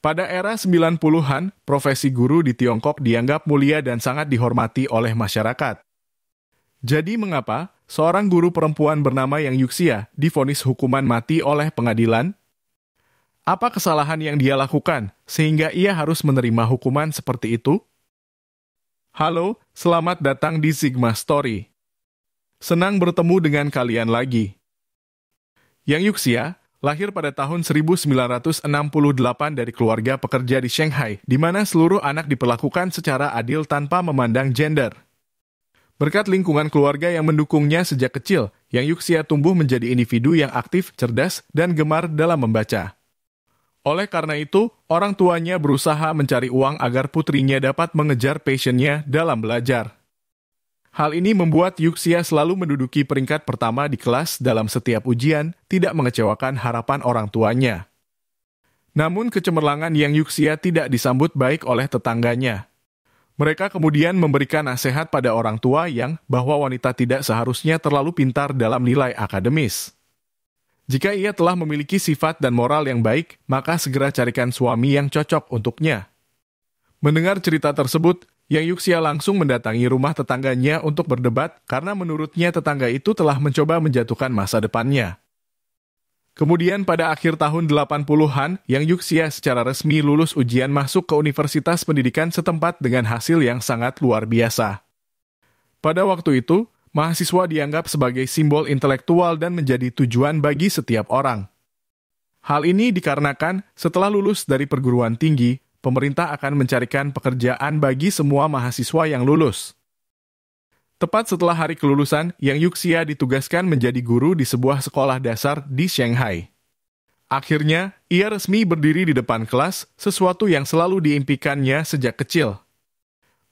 Pada era 90-an, profesi guru di Tiongkok dianggap mulia dan sangat dihormati oleh masyarakat. Jadi mengapa seorang guru perempuan bernama Yang Yuxia divonis hukuman mati oleh pengadilan? Apa kesalahan yang dia lakukan sehingga ia harus menerima hukuman seperti itu? Halo, selamat datang di Sigma Story. Senang bertemu dengan kalian lagi. Yang Yuxia lahir pada tahun 1968 dari keluarga pekerja di Shanghai, di mana seluruh anak diperlakukan secara adil tanpa memandang gender. Berkat lingkungan keluarga yang mendukungnya sejak kecil, Yang Yuxia tumbuh menjadi individu yang aktif, cerdas, dan gemar dalam membaca. Oleh karena itu, orang tuanya berusaha mencari uang agar putrinya dapat mengejar passion-nya dalam belajar. Hal ini membuat Yuxia selalu menduduki peringkat pertama di kelas dalam setiap ujian, tidak mengecewakan harapan orang tuanya. Namun kecemerlangan Yang Yuxia tidak disambut baik oleh tetangganya. Mereka kemudian memberikan nasihat pada orang tua bahwa wanita tidak seharusnya terlalu pintar dalam nilai akademis. Jika ia telah memiliki sifat dan moral yang baik, maka segera carikan suami yang cocok untuknya. Mendengar cerita tersebut, Yang Yuxia langsung mendatangi rumah tetangganya untuk berdebat karena menurutnya tetangga itu telah mencoba menjatuhkan masa depannya. Kemudian pada akhir tahun 80-an, Yang Yuxia secara resmi lulus ujian masuk ke universitas pendidikan setempat dengan hasil yang sangat luar biasa. Pada waktu itu, mahasiswa dianggap sebagai simbol intelektual dan menjadi tujuan bagi setiap orang. Hal ini dikarenakan setelah lulus dari perguruan tinggi, pemerintah akan mencarikan pekerjaan bagi semua mahasiswa yang lulus. Tepat setelah hari kelulusan, Yang Yuxia ditugaskan menjadi guru di sebuah sekolah dasar di Shanghai. Akhirnya, ia resmi berdiri di depan kelas, sesuatu yang selalu diimpikannya sejak kecil.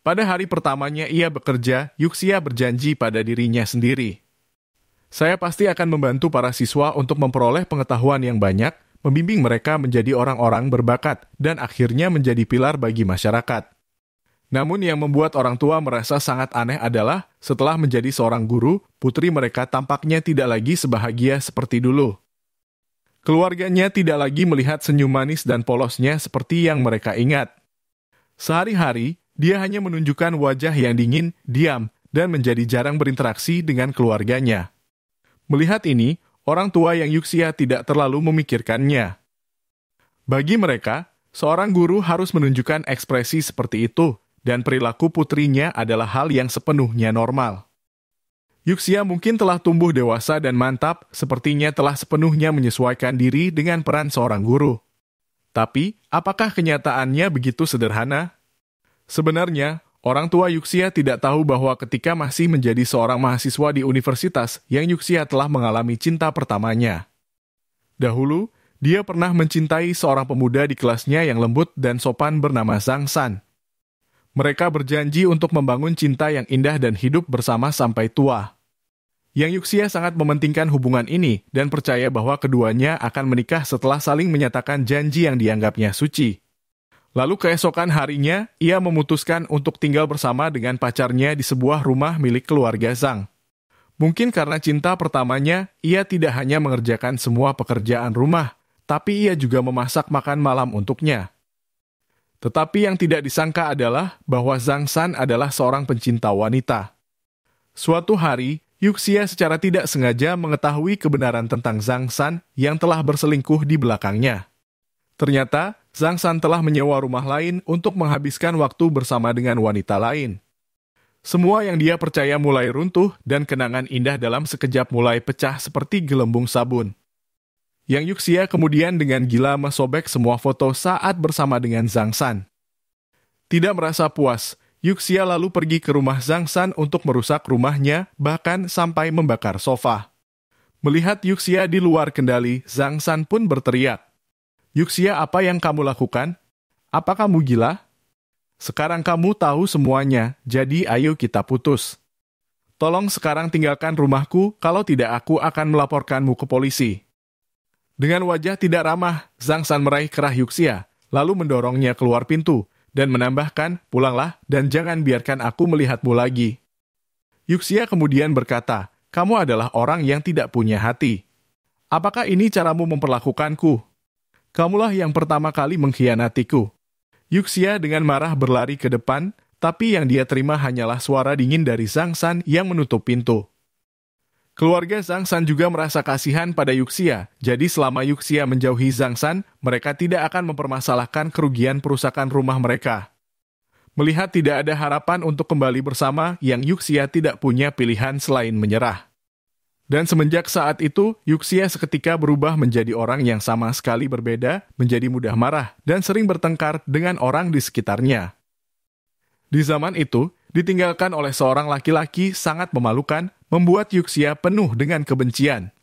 Pada hari pertamanya ia bekerja, Yuxia berjanji pada dirinya sendiri. Saya pasti akan membantu para siswa untuk memperoleh pengetahuan yang banyak, membimbing mereka menjadi orang-orang berbakat, dan akhirnya menjadi pilar bagi masyarakat. Namun yang membuat orang tua merasa sangat aneh adalah, setelah menjadi seorang guru, putri mereka tampaknya tidak lagi sebahagia seperti dulu. Keluarganya tidak lagi melihat senyum manis dan polosnya seperti yang mereka ingat. Sehari-hari, dia hanya menunjukkan wajah yang dingin, diam, dan menjadi jarang berinteraksi dengan keluarganya. Melihat ini, orang tua Yang Yuxia tidak terlalu memikirkannya. Bagi mereka, seorang guru harus menunjukkan ekspresi seperti itu, dan perilaku putrinya adalah hal yang sepenuhnya normal. Yuxia mungkin telah tumbuh dewasa dan mantap, sepertinya telah sepenuhnya menyesuaikan diri dengan peran seorang guru. Tapi, apakah kenyataannya begitu sederhana? Sebenarnya, orang tua Yuxia tidak tahu bahwa ketika masih menjadi seorang mahasiswa di universitas, Yang Yuxia telah mengalami cinta pertamanya. Dahulu, dia pernah mencintai seorang pemuda di kelasnya yang lembut dan sopan bernama Zhang San. Mereka berjanji untuk membangun cinta yang indah dan hidup bersama sampai tua. Yang Yuxia sangat mementingkan hubungan ini dan percaya bahwa keduanya akan menikah setelah saling menyatakan janji yang dianggapnya suci. Lalu keesokan harinya, ia memutuskan untuk tinggal bersama dengan pacarnya di sebuah rumah milik keluarga Zhang. Mungkin karena cinta pertamanya, ia tidak hanya mengerjakan semua pekerjaan rumah, tapi ia juga memasak makan malam untuknya. Tetapi yang tidak disangka adalah bahwa Zhang San adalah seorang pencinta wanita. Suatu hari, Yuxia secara tidak sengaja mengetahui kebenaran tentang Zhang San yang telah berselingkuh di belakangnya. Ternyata, Zhang San telah menyewa rumah lain untuk menghabiskan waktu bersama dengan wanita lain. Semua yang dia percaya mulai runtuh dan kenangan indah dalam sekejap mulai pecah seperti gelembung sabun. Yang Yuxia kemudian dengan gila mesobek semua foto saat bersama dengan Zhang San. Tidak merasa puas, Yuxia lalu pergi ke rumah Zhang San untuk merusak rumahnya, bahkan sampai membakar sofa. Melihat Yuxia di luar kendali, Zhang San pun berteriak, "Yuxia, apa yang kamu lakukan? Apa kamu gila? Sekarang kamu tahu semuanya, jadi ayo kita putus. Tolong sekarang tinggalkan rumahku, kalau tidak aku akan melaporkanmu ke polisi." Dengan wajah tidak ramah, Zhang San meraih kerah Yuxia, lalu mendorongnya keluar pintu, dan menambahkan, "Pulanglah, dan jangan biarkan aku melihatmu lagi." Yuxia kemudian berkata, "Kamu adalah orang yang tidak punya hati. Apakah ini caramu memperlakukanku? kamulah yang pertama kali mengkhianatiku." Yuxia dengan marah berlari ke depan, tapi yang dia terima hanyalah suara dingin dari Zhang San yang menutup pintu. Keluarga Zhang San juga merasa kasihan pada Yuxia, jadi selama Yuxia menjauhi Zhang San, mereka tidak akan mempermasalahkan kerugian perusakan rumah mereka. Melihat tidak ada harapan untuk kembali bersama, yang Yuxia tidak punya pilihan selain menyerah. Dan semenjak saat itu, Yuxia seketika berubah menjadi orang yang sama sekali berbeda, menjadi mudah marah, dan sering bertengkar dengan orang di sekitarnya. Di zaman itu, ditinggalkan oleh seorang laki-laki sangat memalukan, membuat Yuxia penuh dengan kebencian.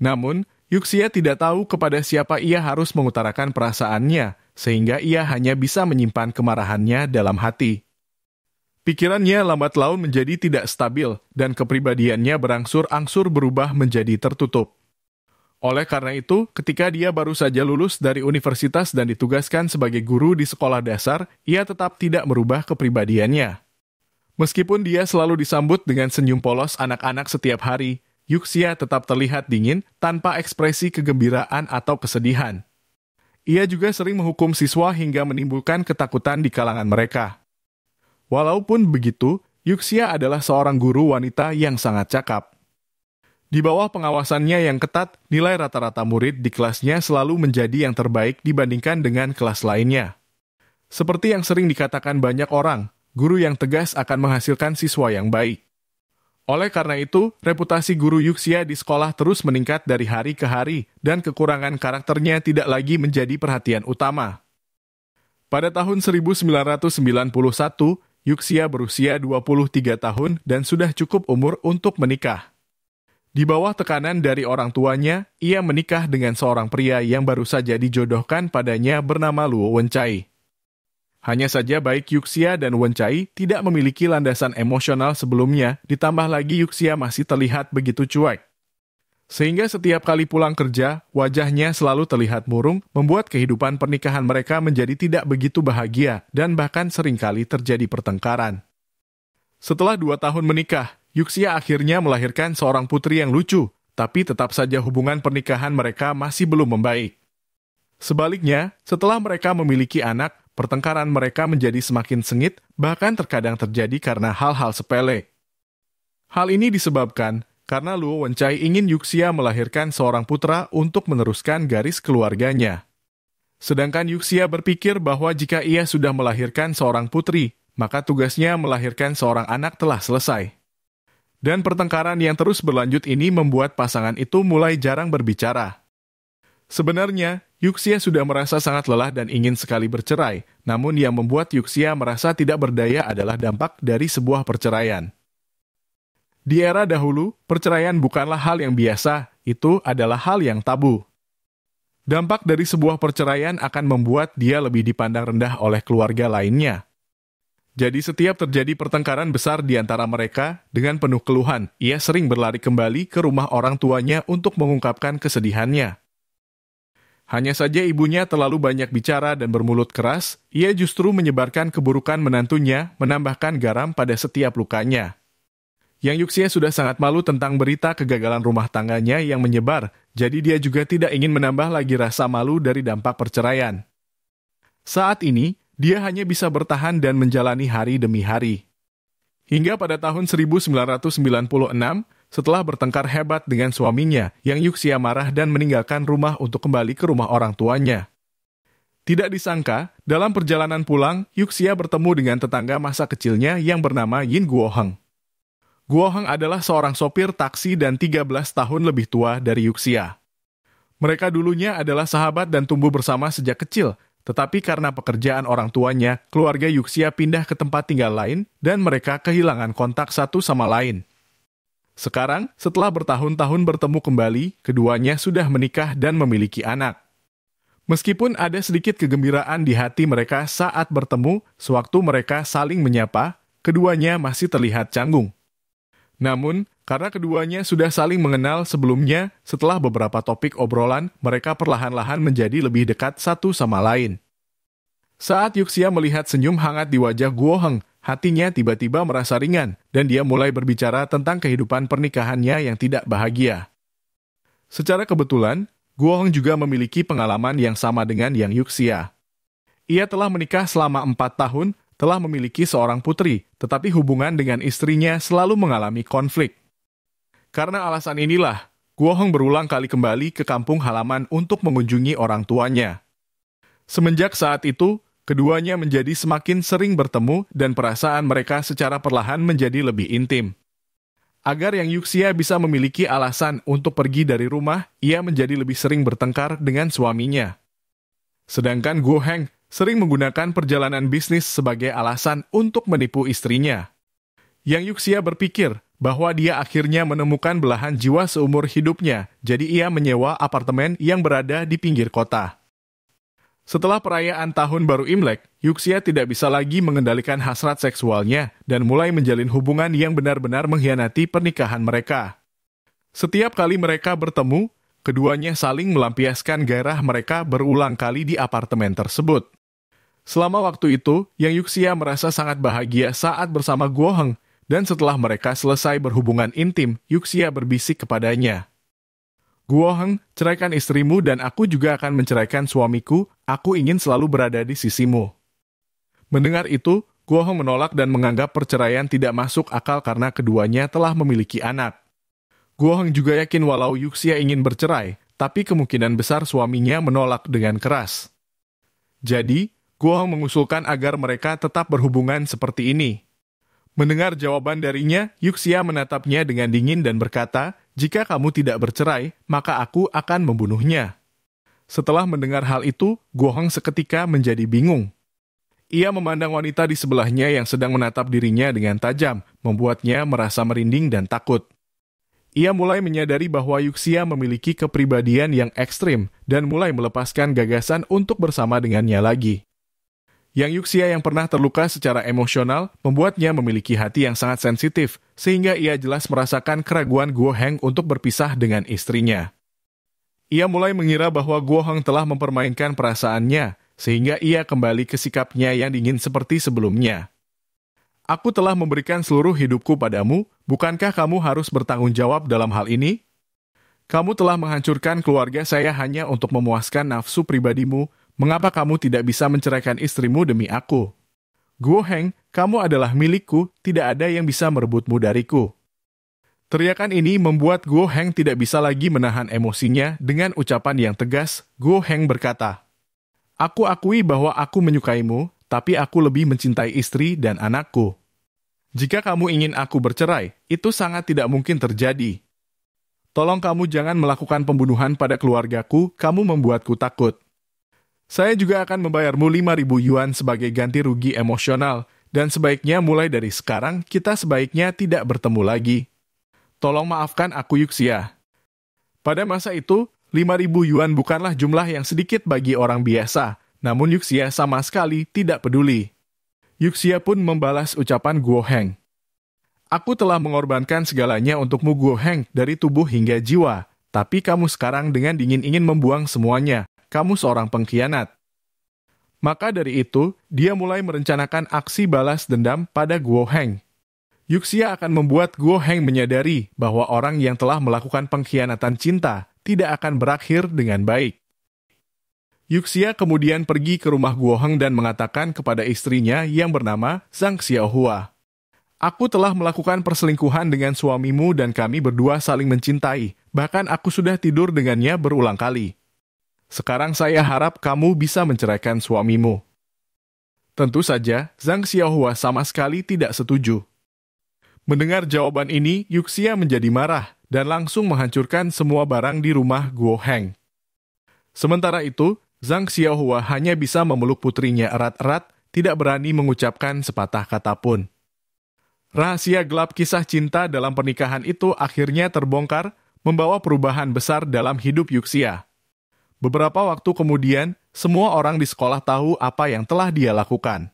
Namun, Yuxia tidak tahu kepada siapa ia harus mengutarakan perasaannya, sehingga ia hanya bisa menyimpan kemarahannya dalam hati. Pikirannya lambat laun menjadi tidak stabil, dan kepribadiannya berangsur-angsur berubah menjadi tertutup. Oleh karena itu, ketika dia baru saja lulus dari universitas dan ditugaskan sebagai guru di sekolah dasar, ia tetap tidak merubah kepribadiannya. Meskipun dia selalu disambut dengan senyum polos anak-anak setiap hari, Yuxia tetap terlihat dingin tanpa ekspresi kegembiraan atau kesedihan. Ia juga sering menghukum siswa hingga menimbulkan ketakutan di kalangan mereka. Walaupun begitu, Yuxia adalah seorang guru wanita yang sangat cakap. Di bawah pengawasannya yang ketat, nilai rata-rata murid di kelasnya selalu menjadi yang terbaik dibandingkan dengan kelas lainnya. Seperti yang sering dikatakan banyak orang, guru yang tegas akan menghasilkan siswa yang baik. Oleh karena itu, reputasi guru Yuxia di sekolah terus meningkat dari hari ke hari, dan kekurangan karakternya tidak lagi menjadi perhatian utama. Pada tahun 1991, Yuxia berusia 23 tahun dan sudah cukup umur untuk menikah. Di bawah tekanan dari orang tuanya, ia menikah dengan seorang pria yang baru saja dijodohkan padanya bernama Luo Wencai. Hanya saja baik Yuxia dan Wencai tidak memiliki landasan emosional sebelumnya, ditambah lagi Yuxia masih terlihat begitu cuek. Sehingga setiap kali pulang kerja, wajahnya selalu terlihat murung, membuat kehidupan pernikahan mereka menjadi tidak begitu bahagia, dan bahkan seringkali terjadi pertengkaran. Setelah 2 tahun menikah, Yuxia akhirnya melahirkan seorang putri yang lucu, tapi tetap saja hubungan pernikahan mereka masih belum membaik. Sebaliknya, setelah mereka memiliki anak, pertengkaran mereka menjadi semakin sengit, bahkan terkadang terjadi karena hal-hal sepele. Hal ini disebabkan karena Luo Wencai ingin Yuxia melahirkan seorang putra untuk meneruskan garis keluarganya. Sedangkan Yuxia berpikir bahwa jika ia sudah melahirkan seorang putri, maka tugasnya melahirkan seorang anak telah selesai. Dan pertengkaran yang terus berlanjut ini membuat pasangan itu mulai jarang berbicara. Sebenarnya, Yuxia sudah merasa sangat lelah dan ingin sekali bercerai, namun yang membuat Yuxia merasa tidak berdaya adalah dampak dari sebuah perceraian. Di era dahulu, perceraian bukanlah hal yang biasa, itu adalah hal yang tabu. Dampak dari sebuah perceraian akan membuat dia lebih dipandang rendah oleh keluarga lainnya. Jadi setiap terjadi pertengkaran besar di antara mereka, dengan penuh keluhan, ia sering berlari kembali ke rumah orang tuanya untuk mengungkapkan kesedihannya. Hanya saja ibunya terlalu banyak bicara dan bermulut keras, ia justru menyebarkan keburukan menantunya, menambahkan garam pada setiap lukanya. Yang Yuxia sudah sangat malu tentang berita kegagalan rumah tangganya yang menyebar, jadi dia juga tidak ingin menambah lagi rasa malu dari dampak perceraian. Saat ini, dia hanya bisa bertahan dan menjalani hari demi hari. Hingga pada tahun 1996, setelah bertengkar hebat dengan suaminya, yang Yuxia marah dan meninggalkan rumah untuk kembali ke rumah orang tuanya. Tidak disangka, dalam perjalanan pulang, Yuxia bertemu dengan tetangga masa kecilnya yang bernama Yin Guoheng. Guoheng adalah seorang sopir taksi dan 13 tahun lebih tua dari Yuxia. Mereka dulunya adalah sahabat dan tumbuh bersama sejak kecil, tetapi karena pekerjaan orang tuanya, keluarga Yuxia pindah ke tempat tinggal lain dan mereka kehilangan kontak satu sama lain. Sekarang, setelah bertahun-tahun bertemu kembali, keduanya sudah menikah dan memiliki anak. Meskipun ada sedikit kegembiraan di hati mereka saat bertemu, sewaktu mereka saling menyapa, keduanya masih terlihat canggung. Namun, karena keduanya sudah saling mengenal sebelumnya, setelah beberapa topik obrolan, mereka perlahan-lahan menjadi lebih dekat satu sama lain. Saat Yuxia melihat senyum hangat di wajah Guoheng, hatinya tiba-tiba merasa ringan, dan dia mulai berbicara tentang kehidupan pernikahannya yang tidak bahagia. Secara kebetulan, Guo Heng juga memiliki pengalaman yang sama dengan Yang Yuxia. Ia telah menikah selama 4 tahun, telah memiliki seorang putri, tetapi hubungan dengan istrinya selalu mengalami konflik. Karena alasan inilah, Guo Heng berulang kali kembali ke kampung halaman untuk mengunjungi orang tuanya. Semenjak saat itu, keduanya menjadi semakin sering bertemu dan perasaan mereka secara perlahan menjadi lebih intim. Agar Yang Yuxia bisa memiliki alasan untuk pergi dari rumah, ia menjadi lebih sering bertengkar dengan suaminya. Sedangkan Guo Heng sering menggunakan perjalanan bisnis sebagai alasan untuk menipu istrinya. Yang Yuxia berpikir bahwa dia akhirnya menemukan belahan jiwa seumur hidupnya, jadi ia menyewa apartemen yang berada di pinggir kota. Setelah perayaan Tahun Baru Imlek, Yuxia tidak bisa lagi mengendalikan hasrat seksualnya dan mulai menjalin hubungan yang benar-benar mengkhianati pernikahan mereka. Setiap kali mereka bertemu, keduanya saling melampiaskan gairah mereka berulang kali di apartemen tersebut. Selama waktu itu, Yang Yuxia merasa sangat bahagia saat bersama Guo Heng, dan setelah mereka selesai berhubungan intim, Yuxia berbisik kepadanya. Guo Heng, ceraikan istrimu dan aku juga akan menceraikan suamiku, aku ingin selalu berada di sisimu. Mendengar itu, Guo Heng menolak dan menganggap perceraian tidak masuk akal karena keduanya telah memiliki anak. Guo Heng juga yakin walau Yuxia ingin bercerai, tapi kemungkinan besar suaminya menolak dengan keras. Jadi, Guo Heng mengusulkan agar mereka tetap berhubungan seperti ini. Mendengar jawaban darinya, Yuxia menatapnya dengan dingin dan berkata, "Jika kamu tidak bercerai, maka aku akan membunuhnya." Setelah mendengar hal itu, Guo Heng seketika menjadi bingung. Ia memandang wanita di sebelahnya yang sedang menatap dirinya dengan tajam, membuatnya merasa merinding dan takut. Ia mulai menyadari bahwa Yuxia memiliki kepribadian yang ekstrim dan mulai melepaskan gagasan untuk bersama dengannya lagi. Yang Yuxia yang pernah terluka secara emosional membuatnya memiliki hati yang sangat sensitif, sehingga ia jelas merasakan keraguan Guo Heng untuk berpisah dengan istrinya. Ia mulai mengira bahwa Guo Heng telah mempermainkan perasaannya, sehingga ia kembali ke sikapnya yang dingin seperti sebelumnya. "Aku telah memberikan seluruh hidupku padamu, bukankah kamu harus bertanggung jawab dalam hal ini? Kamu telah menghancurkan keluarga saya hanya untuk memuaskan nafsu pribadimu. Mengapa kamu tidak bisa menceraikan istrimu demi aku? Guo Heng, kamu adalah milikku, tidak ada yang bisa merebutmu dariku." Teriakan ini membuat Guo Heng tidak bisa lagi menahan emosinya. Dengan ucapan yang tegas, Guo Heng berkata, "Aku akui bahwa aku menyukaimu, tapi aku lebih mencintai istri dan anakku. Jika kamu ingin aku bercerai, itu sangat tidak mungkin terjadi. Tolong kamu jangan melakukan pembunuhan pada keluargaku, kamu membuatku takut. Saya juga akan membayarmu 5.000 yuan sebagai ganti rugi emosional, dan sebaiknya mulai dari sekarang kita sebaiknya tidak bertemu lagi. Tolong maafkan aku Yuxia." Pada masa itu, 5.000 yuan bukanlah jumlah yang sedikit bagi orang biasa, namun Yuxia sama sekali tidak peduli. Yuxia pun membalas ucapan Guo Heng. "Aku telah mengorbankan segalanya untukmu Guo Heng, dari tubuh hingga jiwa, tapi kamu sekarang dengan dingin ingin membuang semuanya. Kamu seorang pengkhianat." Maka dari itu, dia mulai merencanakan aksi balas dendam pada Guo Heng. Yuxia akan membuat Guo Heng menyadari bahwa orang yang telah melakukan pengkhianatan cinta tidak akan berakhir dengan baik. Yuxia kemudian pergi ke rumah Guo Heng dan mengatakan kepada istrinya yang bernama Zhang Xiaohua, "Aku telah melakukan perselingkuhan dengan suamimu dan kami berdua saling mencintai, bahkan aku sudah tidur dengannya berulang kali. Sekarang saya harap kamu bisa menceraikan suamimu." Tentu saja, Zhang Xiaohua sama sekali tidak setuju. Mendengar jawaban ini, Yuxia menjadi marah dan langsung menghancurkan semua barang di rumah Guo Heng. Sementara itu, Zhang Xiaohua hanya bisa memeluk putrinya erat-erat, tidak berani mengucapkan sepatah kata pun. Rahasia gelap kisah cinta dalam pernikahan itu akhirnya terbongkar, membawa perubahan besar dalam hidup Yuxia. Beberapa waktu kemudian, semua orang di sekolah tahu apa yang telah dia lakukan.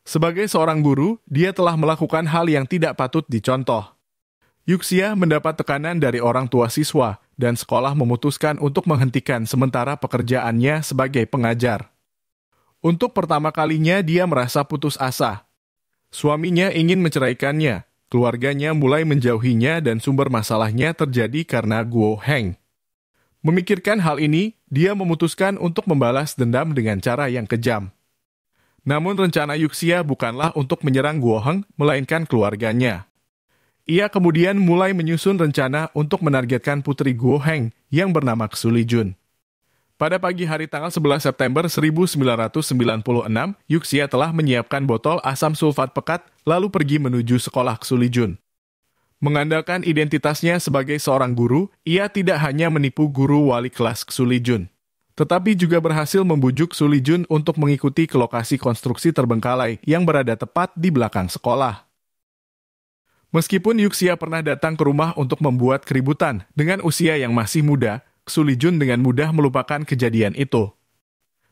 Sebagai seorang guru, dia telah melakukan hal yang tidak patut dicontoh. Yuxia mendapat tekanan dari orang tua siswa, dan sekolah memutuskan untuk menghentikan sementara pekerjaannya sebagai pengajar. Untuk pertama kalinya dia merasa putus asa. Suaminya ingin menceraikannya, keluarganya mulai menjauhinya dan sumber masalahnya terjadi karena Guo Heng. Memikirkan hal ini, dia memutuskan untuk membalas dendam dengan cara yang kejam. Namun rencana Yuxia bukanlah untuk menyerang Guo Heng, melainkan keluarganya. Ia kemudian mulai menyusun rencana untuk menargetkan putri Guo Heng yang bernama Xu Lijun. Pada pagi hari tanggal 11 September 1996, Yuxia telah menyiapkan botol asam sulfat pekat lalu pergi menuju sekolah Xu Lijun. Mengandalkan identitasnya sebagai seorang guru, ia tidak hanya menipu guru wali kelas Xu Lijun, tetapi juga berhasil membujuk Xu Lijun untuk mengikuti ke lokasi konstruksi terbengkalai yang berada tepat di belakang sekolah. Meskipun Yuxia pernah datang ke rumah untuk membuat keributan, dengan usia yang masih muda, Xu Lijun dengan mudah melupakan kejadian itu.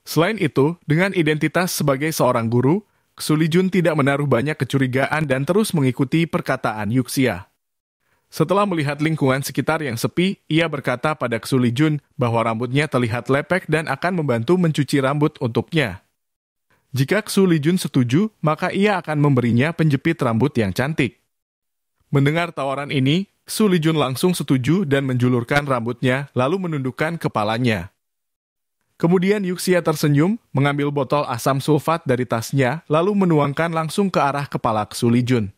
Selain itu, dengan identitas sebagai seorang guru, Xu Lijun tidak menaruh banyak kecurigaan dan terus mengikuti perkataan Yuxia. Setelah melihat lingkungan sekitar yang sepi, ia berkata pada Xu Lijun bahwa rambutnya terlihat lepek dan akan membantu mencuci rambut untuknya. Jika Xu Lijun setuju, maka ia akan memberinya penjepit rambut yang cantik. Mendengar tawaran ini, Xu Lijun langsung setuju dan menjulurkan rambutnya, lalu menundukkan kepalanya. Kemudian Yuxia tersenyum, mengambil botol asam sulfat dari tasnya, lalu menuangkan langsung ke arah kepala Xu Lijun.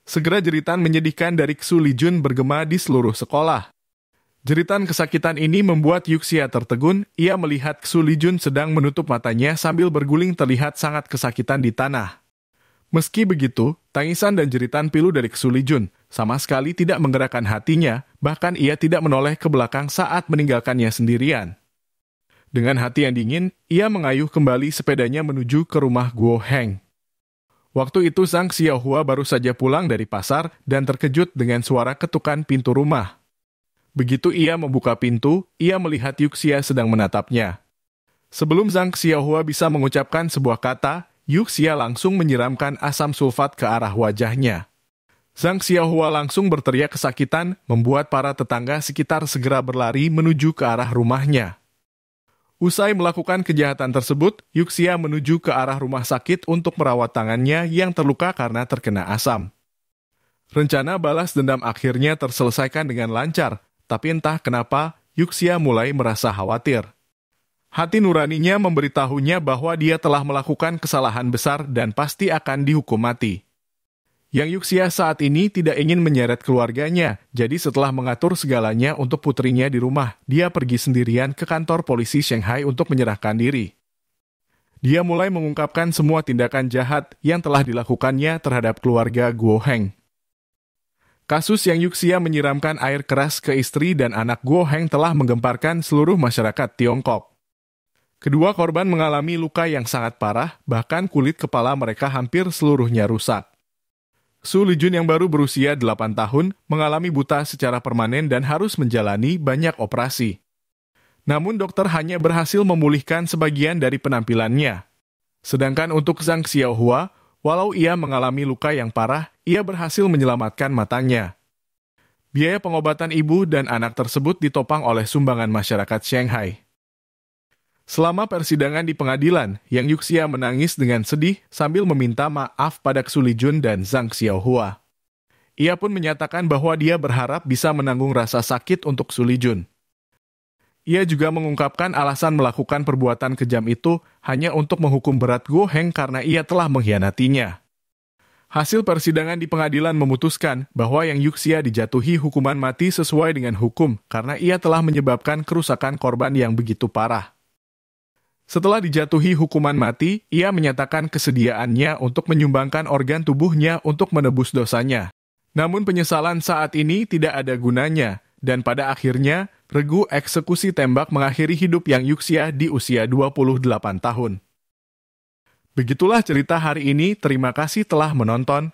Segera jeritan menyedihkan dari Xu Lijun bergema di seluruh sekolah. Jeritan kesakitan ini membuat Yuxia tertegun, ia melihat Xu Lijun sedang menutup matanya sambil berguling terlihat sangat kesakitan di tanah. Meski begitu, tangisan dan jeritan pilu dari Xu Lijun sama sekali tidak menggerakkan hatinya, bahkan ia tidak menoleh ke belakang saat meninggalkannya sendirian. Dengan hati yang dingin, ia mengayuh kembali sepedanya menuju ke rumah Guo Heng. Waktu itu Zhang Xiaohua baru saja pulang dari pasar dan terkejut dengan suara ketukan pintu rumah. Begitu ia membuka pintu, ia melihat Yuxia sedang menatapnya. Sebelum Zhang Xiaohua bisa mengucapkan sebuah kata, Yuxia langsung menyiramkan asam sulfat ke arah wajahnya. Zhang Xiaohua langsung berteriak kesakitan, membuat para tetangga sekitar segera berlari menuju ke arah rumahnya. Usai melakukan kejahatan tersebut, Yuxia menuju ke arah rumah sakit untuk merawat tangannya yang terluka karena terkena asam. Rencana balas dendam akhirnya terselesaikan dengan lancar, tapi entah kenapa, Yuxia mulai merasa khawatir. Hati nuraninya memberitahunya bahwa dia telah melakukan kesalahan besar dan pasti akan dihukum mati. Yang Yuxia saat ini tidak ingin menyeret keluarganya, jadi setelah mengatur segalanya untuk putrinya di rumah, dia pergi sendirian ke kantor polisi Shanghai untuk menyerahkan diri. Dia mulai mengungkapkan semua tindakan jahat yang telah dilakukannya terhadap keluarga Guo Heng. Kasus yang Yuxia menyiramkan air keras ke istri dan anak Guo Heng telah menggemparkan seluruh masyarakat Tiongkok. Kedua korban mengalami luka yang sangat parah, bahkan kulit kepala mereka hampir seluruhnya rusak. Xu Lijun yang baru berusia 8 tahun mengalami buta secara permanen dan harus menjalani banyak operasi. Namun dokter hanya berhasil memulihkan sebagian dari penampilannya. Sedangkan untuk Zhang Xiaohua, walau ia mengalami luka yang parah, ia berhasil menyelamatkan matanya. Biaya pengobatan ibu dan anak tersebut ditopang oleh sumbangan masyarakat Shanghai. Selama persidangan di pengadilan, Yang Yuxia menangis dengan sedih sambil meminta maaf pada Xu Lijun dan Zhang Xiaohua. Ia pun menyatakan bahwa dia berharap bisa menanggung rasa sakit untuk Xu Lijun. Ia juga mengungkapkan alasan melakukan perbuatan kejam itu hanya untuk menghukum berat Guo Heng karena ia telah mengkhianatinya. Hasil persidangan di pengadilan memutuskan bahwa Yang Yuxia dijatuhi hukuman mati sesuai dengan hukum karena ia telah menyebabkan kerusakan korban yang begitu parah. Setelah dijatuhi hukuman mati, ia menyatakan kesediaannya untuk menyumbangkan organ tubuhnya untuk menebus dosanya. Namun penyesalan saat ini tidak ada gunanya, dan pada akhirnya, regu eksekusi tembak mengakhiri hidup Yang Yuxia di usia 28 tahun. Begitulah cerita hari ini, terima kasih telah menonton.